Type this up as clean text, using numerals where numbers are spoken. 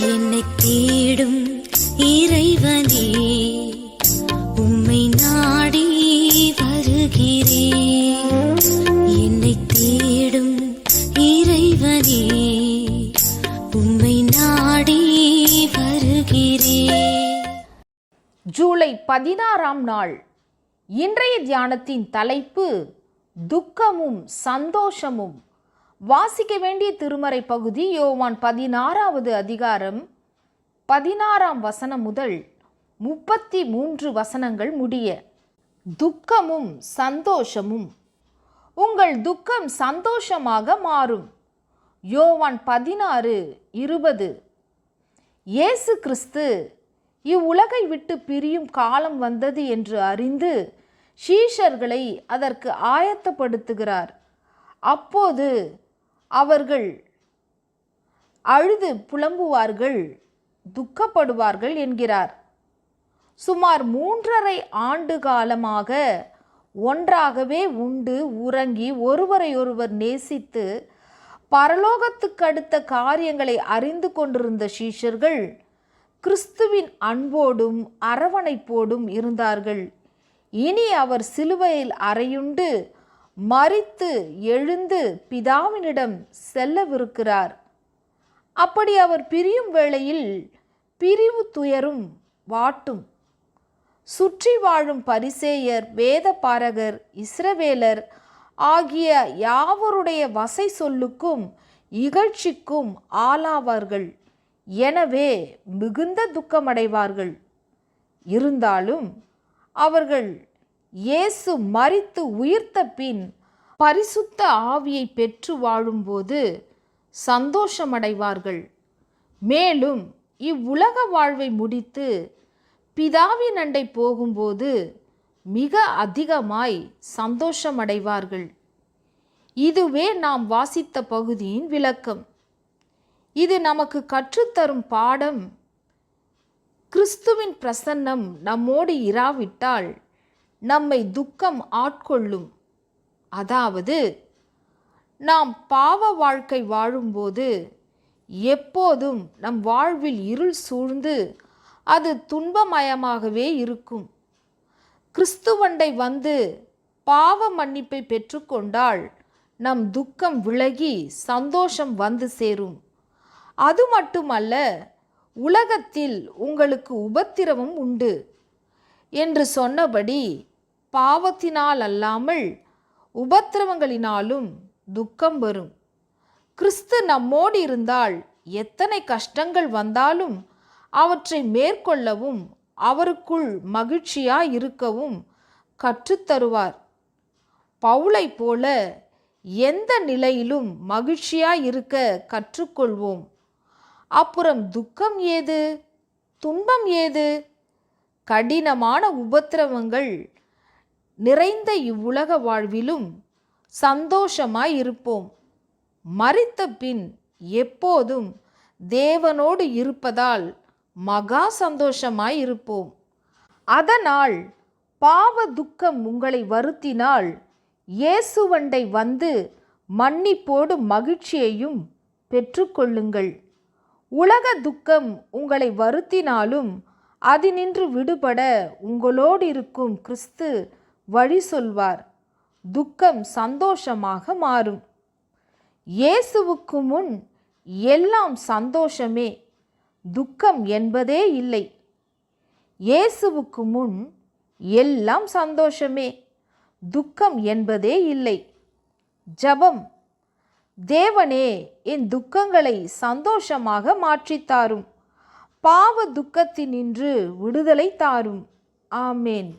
என்னை தேடும் இறைவனே, உம்மை நாடி வருகிறேன். என்னை தேடும் இறைவனே, உம்மை நாடி வருகிறேன். ஜூலை 16ஆம் நாள். இன்றைய தியானத்தின் தலைப்பு துக்கமும் சந்தோஷமும். வாசிக்க வேண்டிய திருமறை பகுதி யோவான் 16வது அதிகாரம் 16ஆம் வசனம் முதல் 33 வசனங்கள் முடிய. துக்கமும் சந்தோஷமும். உங்கள் துக்கம் சந்தோஷமாக மாறும். யோவான் 16:20. இயேசு கிறிஸ்து இவ்வுலகை விட்டு பிரியும் காலம் வந்தது என்று அறிந்து சீஷர்களை அதற்கு ஆயத்தப்படுத்துகிறார். அப்போது அவர்கள் அழுது புலம்புவார்கள், துக்கப்படுவார்கள் என்கிறார். சுமார் 3½ ஆண்டு காலமாக ஒன்றாகவே உண்டு உறங்கி ஒருவரையொருவர் நேசித்து பரலோகத்துக்கு அடுத்த காரியங்களை அறிந்து கொண்டிருந்த சீஷர்கள் கிறிஸ்துவின் அன்போடும் அரவணைப்போடும் இருந்தார்கள். இனி அவர் சிலுவையில் அறையுண்டு மரித்து எழுந்து பிதாவினிடம் செல்லவிருக்கிறார். அப்படி அவர் பிரியும் வேளையில் பிரிவு துயரும் வாட்டும். சுற்றி வாழும் பரிசேயர், வேத பாரகர், இஸ்ரவேலர் ஆகிய யாவருடைய வசை சொல்லுக்கும் இகழ்ச்சிக்கும் ஆளாவார்கள். எனவே மிகுந்த துக்கமடைவார்கள். இருந்தாலும் அவர்கள் இயேசு மரித்து உயிர்த்த பின் பரிசுத்த ஆவியை பெற்று வாழும்போது சந்தோஷமடைவார்கள். மேலும் இவ்வுலக வாழ்வை முடித்து பிதாவின் அண்டை போகும்போது மிக அதிகமாய் சந்தோஷமடைவார்கள். இதுவே நாம் வாசித்த பகுதியின் விளக்கம். இது நமக்கு கற்றுத்தரும் பாடம். கிறிஸ்துவின் பிரசன்னம் நம்மோடு இராவிட்டால் நம்மை துக்கம் ஆட்கொள்ளும். அதாவது நாம் பாவ வாழ்க்கை வாழும்போது எப்போதும் நம் வாழ்வில் இருள் சூழ்ந்து அது துன்பமயமாகவே இருக்கும். கிறிஸ்துவண்டை வந்து பாவ மன்னிப்பை பெற்றுக்கொண்டால் நம் துக்கம் விலகி சந்தோஷம் வந்து சேரும். அது மட்டுமல்ல, உலகத்தில் உங்களுக்கு உபத்திரவம் உண்டு என்று சொன்னபடி பாவத்தினால் அல்லாமல் உபத்திரவங்களினாலும் துக்கம் வரும். கிறிஸ்து நம்மோடு இருந்தால் எத்தனை கஷ்டங்கள் வந்தாலும் அவற்றை மேற்கொள்ளவும் அவருக்குள் மகிழ்ச்சியாய் இருக்கவும் கற்றுத்தருவார். பவுலை போல எந்த நிலையிலும் மகிழ்ச்சியாய் இருக்க கற்றுக்கொள்வோம். அப்புறம் துக்கம் ஏது, துன்பம் ஏது? கடினமான உபத்திரவங்கள் நிறைந்த இவ்வுலக வாழ்விலும் சந்தோஷமாய் இருப்போம். மரித்த பின் எப்போதும் தேவனோடு இருப்பதால் மகா சந்தோஷமாய் இருப்போம். அதனால் பாவ துக்கம் உங்களை வருத்தினால் இயேசுவண்டை வந்து மன்னிப்போடு மகிழ்ச்சியையும் பெற்றுக்கொள்ளுங்கள். உலக துக்கம் உங்களை வருத்தினாலும் அதினின்று விடுபட உங்களோடு இருக்கும் கிறிஸ்து வழி சொல்வார். துக்கம் சந்தோஷமாக மாறும். இயேசுவுக்கு முன் எல்லாம் சந்தோஷமே, துக்கம் என்பதே இல்லை. இயேசுவுக்கு முன் எல்லாம் சந்தோஷமே, துக்கம் என்பதே இல்லை. ஜெபம். தேவனே, என் துக்கங்களை சந்தோஷமாக மாற்றித்தாரும். பாவ துக்கத்தினின்று விடுதலை தாரும். ஆமேன்.